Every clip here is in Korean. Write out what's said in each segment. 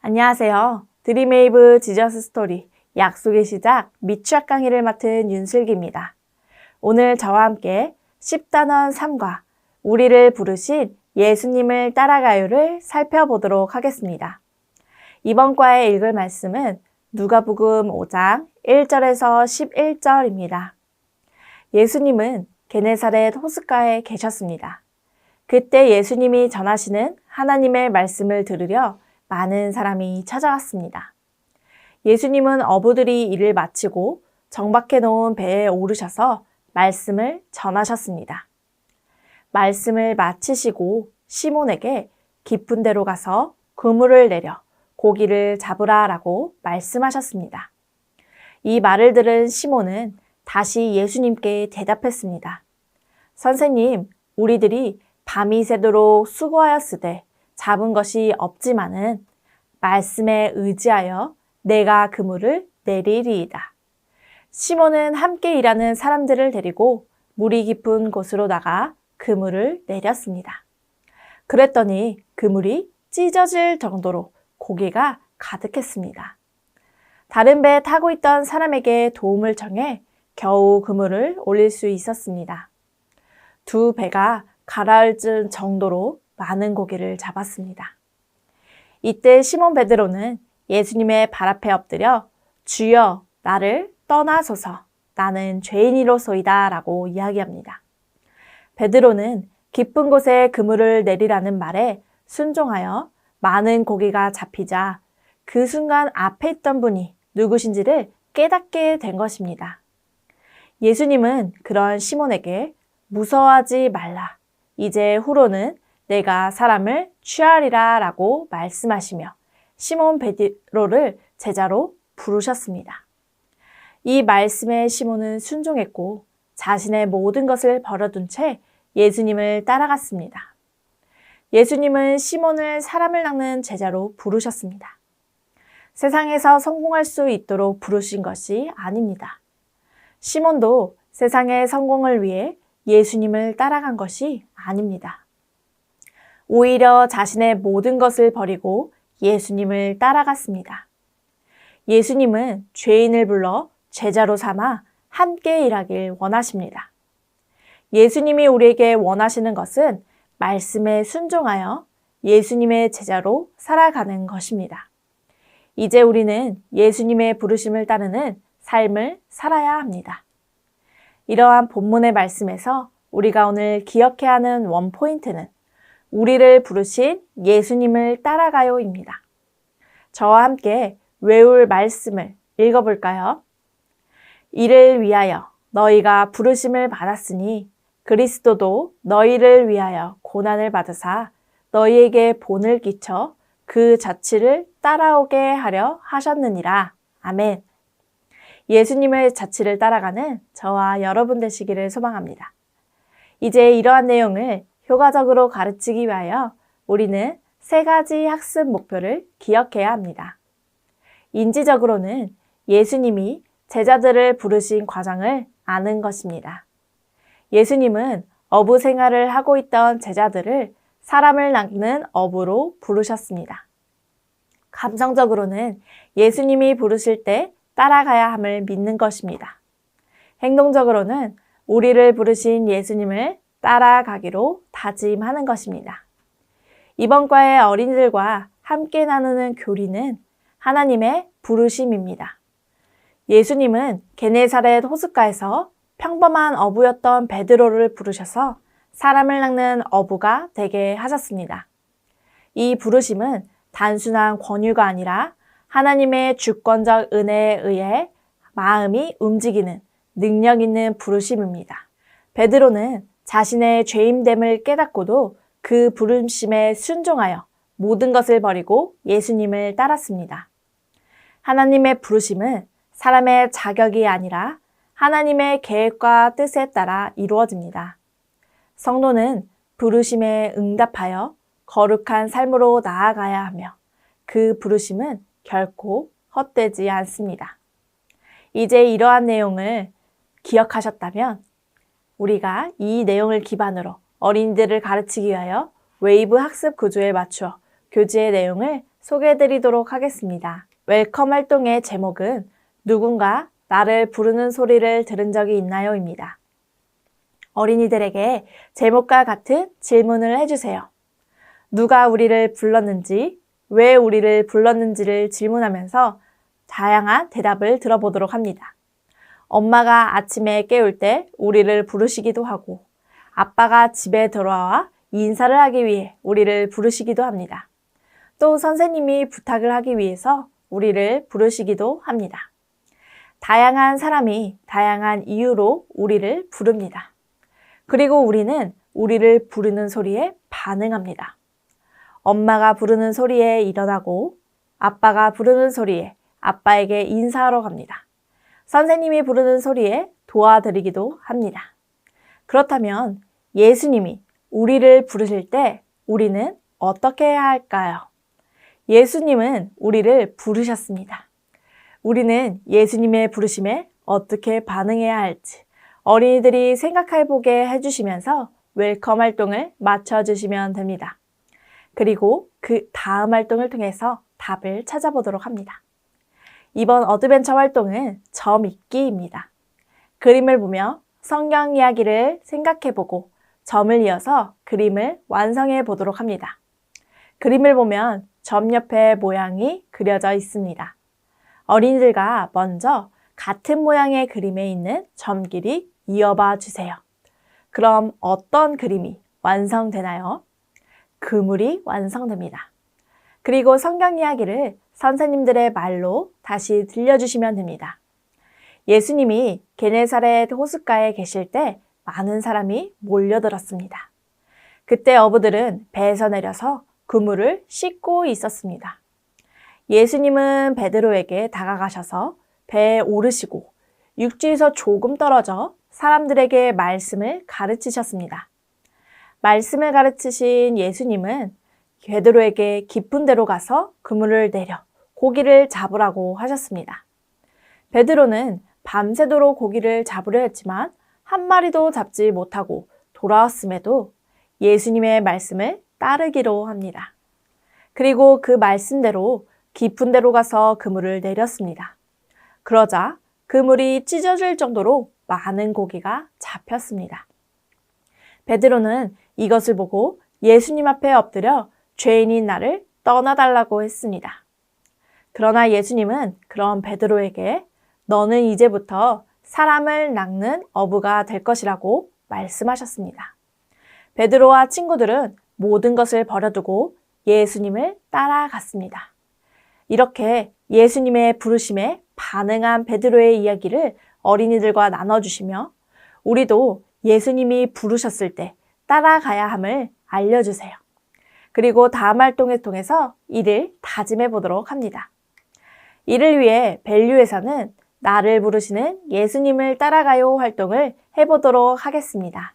안녕하세요. 드림웨이브 지저스 스토리 약속의 시작 미취학 강의를 맡은 윤슬기입니다. 오늘 저와 함께 10단원 3과 우리를 부르신 예수님을 따라가요를 살펴보도록 하겠습니다. 이번 과에 읽을 말씀은 누가복음 5장 1절에서 11절입니다. 예수님은 게네사렛 호숫가에 계셨습니다. 그때 예수님이 전하시는 하나님의 말씀을 들으려 많은 사람이 찾아왔습니다. 예수님은 어부들이 일을 마치고 정박해 놓은 배에 오르셔서 말씀을 전하셨습니다. 말씀을 마치시고 시몬에게 깊은 데로 가서 그물을 내려 고기를 잡으라라고 말씀하셨습니다. 이 말을 들은 시몬은 다시 예수님께 대답했습니다. 선생님, 우리들이 밤이 새도록 수고하였으되 잡은 것이 없지만은 말씀에 의지하여 내가 그물을 내리리이다. 시몬은 함께 일하는 사람들을 데리고 물이 깊은 곳으로 나가 그물을 내렸습니다. 그랬더니 그물이 찢어질 정도로 고기가 가득했습니다. 다른 배에 타고 있던 사람에게 도움을 청해 겨우 그물을 올릴 수 있었습니다. 두 배가 가라앉을 정도로 많은 고기를 잡았습니다. 이때 시몬 베드로는 예수님의 발 앞에 엎드려 주여 나를 떠나소서 나는 죄인이로소이다 라고 이야기합니다. 베드로는 깊은 곳에 그물을 내리라는 말에 순종하여 많은 고기가 잡히자 그 순간 앞에 있던 분이 누구신지를 깨닫게 된 것입니다. 예수님은 그런 시몬에게 무서워하지 말라. 이제 후로는 내가 사람을 취하리라 라고 말씀하시며 시몬 베드로를 제자로 부르셨습니다. 이 말씀에 시몬은 순종했고 자신의 모든 것을 버려둔 채 예수님을 따라갔습니다. 예수님은 시몬을 사람을 낚는 제자로 부르셨습니다. 세상에서 성공할 수 있도록 부르신 것이 아닙니다. 시몬도 세상의 성공을 위해 예수님을 따라간 것이 아닙니다. 오히려 자신의 모든 것을 버리고 예수님을 따라갔습니다. 예수님은 죄인을 불러 제자로 삼아 함께 일하길 원하십니다. 예수님이 우리에게 원하시는 것은 말씀에 순종하여 예수님의 제자로 살아가는 것입니다. 이제 우리는 예수님의 부르심을 따르는 삶을 살아야 합니다. 이러한 본문의 말씀에서 우리가 오늘 기억해야 하는 원포인트는 우리를 부르신 예수님을 따라가요입니다. 저와 함께 외울 말씀을 읽어볼까요? 이를 위하여 너희가 부르심을 받았으니 그리스도도 너희를 위하여 고난을 받으사 너희에게 본을 끼쳐 그 자취를 따라오게 하려 하셨느니라. 아멘. 예수님의 자취를 따라가는 저와 여러분 되시기를 소망합니다. 이제 이러한 내용을 효과적으로 가르치기 위하여 우리는 3가지 학습 목표를 기억해야 합니다. 인지적으로는 예수님이 제자들을 부르신 과정을 아는 것입니다. 예수님은 어부 생활을 하고 있던 제자들을 사람을 낚는 어부로 부르셨습니다. 감성적으로는 예수님이 부르실 때 따라가야 함을 믿는 것입니다. 행동적으로는 우리를 부르신 예수님을 따라가기로 다짐하는 것입니다. 이번 과의 어린이들과 함께 나누는 교리는 하나님의 부르심입니다. 예수님은 게네사렛 호숫가에서 평범한 어부였던 베드로를 부르셔서 사람을 낚는 어부가 되게 하셨습니다. 이 부르심은 단순한 권유가 아니라 하나님의 주권적 은혜에 의해 마음이 움직이는 능력 있는 부르심입니다. 베드로는 자신의 죄임됨을 깨닫고도 그 부르심에 순종하여 모든 것을 버리고 예수님을 따랐습니다. 하나님의 부르심은 사람의 자격이 아니라 하나님의 계획과 뜻에 따라 이루어집니다. 성도는 부르심에 응답하여 거룩한 삶으로 나아가야 하며 그 부르심은 결코 헛되지 않습니다. 이제 이러한 내용을 기억하셨다면 우리가 이 내용을 기반으로 어린이들을 가르치기 위하여 웨이브 학습 구조에 맞추어 교재의 내용을 소개해 드리도록 하겠습니다. 웰컴 활동의 제목은 누군가 나를 부르는 소리를 들은 적이 있나요? 입니다. 어린이들에게 제목과 같은 질문을 해주세요. 누가 우리를 불렀는지, 왜 우리를 불렀는지를 질문하면서 다양한 대답을 들어보도록 합니다. 엄마가 아침에 깨울 때 우리를 부르시기도 하고, 아빠가 집에 들어와 인사를 하기 위해 우리를 부르시기도 합니다. 또 선생님이 부탁을 하기 위해서 우리를 부르시기도 합니다. 다양한 사람이 다양한 이유로 우리를 부릅니다. 그리고 우리는 우리를 부르는 소리에 반응합니다. 엄마가 부르는 소리에 일어나고 아빠가 부르는 소리에 아빠에게 인사하러 갑니다. 선생님이 부르는 소리에 도와드리기도 합니다. 그렇다면 예수님이 우리를 부르실 때 우리는 어떻게 해야 할까요? 예수님은 우리를 부르셨습니다. 우리는 예수님의 부르심에 어떻게 반응해야 할지 어린이들이 생각해보게 해주시면서 웰컴 활동을 맞춰주시면 됩니다. 그리고 그 다음 활동을 통해서 답을 찾아보도록 합니다. 이번 어드벤처 활동은 점 읽기입니다. 그림을 보며 성경 이야기를 생각해보고 점을 이어서 그림을 완성해 보도록 합니다. 그림을 보면 점 옆에 모양이 그려져 있습니다. 어린이들과 먼저 같은 모양의 그림에 있는 점 길이 이어봐 주세요. 그럼 어떤 그림이 완성되나요? 그물이 완성됩니다. 그리고 성경 이야기를 선생님들의 말로 다시 들려주시면 됩니다. 예수님이 게네사렛 호숫가에 계실 때 많은 사람이 몰려들었습니다. 그때 어부들은 배에서 내려서 그물을 씻고 있었습니다. 예수님은 베드로에게 다가가셔서 배에 오르시고 육지에서 조금 떨어져 사람들에게 말씀을 가르치셨습니다. 말씀을 가르치신 예수님은 베드로에게 깊은 데로 가서 그물을 내려 고기를 잡으라고 하셨습니다. 베드로는 밤새도록 고기를 잡으려 했지만 한 마리도 잡지 못하고 돌아왔음에도 예수님의 말씀을 따르기로 합니다. 그리고 그 말씀대로 깊은 데로 가서 그물을 내렸습니다. 그러자 그물이 찢어질 정도로 많은 고기가 잡혔습니다. 베드로는 이것을 보고 예수님 앞에 엎드려 죄인인 나를 떠나달라고 했습니다. 그러나 예수님은 그런 베드로에게 너는 이제부터 사람을 낚는 어부가 될 것이라고 말씀하셨습니다. 베드로와 친구들은 모든 것을 버려두고 예수님을 따라갔습니다. 이렇게 예수님의 부르심에 반응한 베드로의 이야기를 어린이들과 나눠주시며 우리도 예수님이 부르셨을 때 따라가야 함을 알려주세요. 그리고 다음 활동을 통해서 이를 다짐해 보도록 합니다. 이를 위해 밸류에서는 나를 부르시는 예수님을 따라가요 활동을 해보도록 하겠습니다.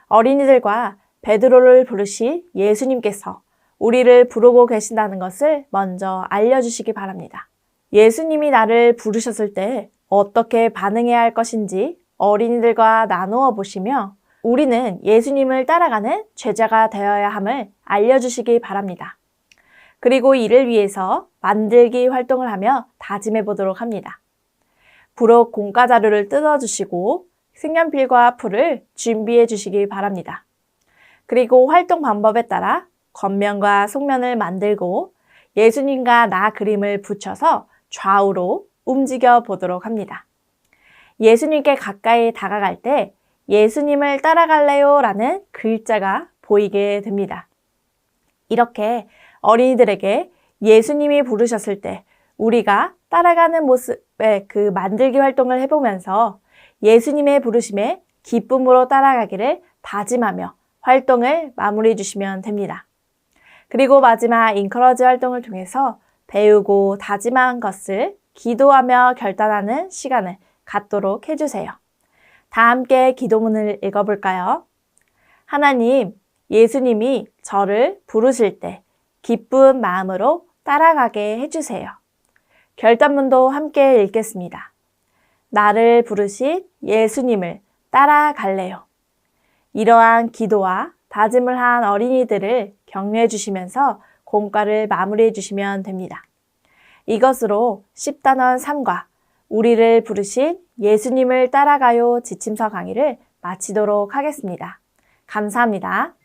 어린이들과 베드로를 부르신 예수님께서 우리를 부르고 계신다는 것을 먼저 알려주시기 바랍니다. 예수님이 나를 부르셨을 때 어떻게 반응해야 할 것인지 어린이들과 나누어 보시며 우리는 예수님을 따라가는 제자가 되어야 함을 알려주시기 바랍니다. 그리고 이를 위해서 만들기 활동을 하며 다짐해 보도록 합니다. 부록 공과 자료를 뜯어주시고 색연필과 풀을 준비해 주시기 바랍니다. 그리고 활동 방법에 따라 겉면과 속면을 만들고 예수님과 나 그림을 붙여서 좌우로 움직여 보도록 합니다. 예수님께 가까이 다가갈 때 예수님을 따라갈래요? 라는 글자가 보이게 됩니다. 이렇게 어린이들에게 예수님이 부르셨을 때 우리가 따라가는 모습의 그 만들기 활동을 해보면서 예수님의 부르심에 기쁨으로 따라가기를 다짐하며 활동을 마무리해 주시면 됩니다. 그리고 마지막 인커러지 활동을 통해서 배우고 다짐한 것을 기도하며 결단하는 시간을 갖도록 해주세요. 다 함께 기도문을 읽어볼까요? 하나님, 예수님이 저를 부르실 때 기쁜 마음으로 따라가게 해주세요. 결단문도 함께 읽겠습니다. 나를 부르신 예수님을 따라갈래요. 이러한 기도와 다짐을 한 어린이들을 격려해 주시면서 본과를 마무리해 주시면 됩니다. 이것으로 10단원 3과 우리를 부르신 예수님을 따라가요 지침서 강의를 마치도록 하겠습니다. 감사합니다.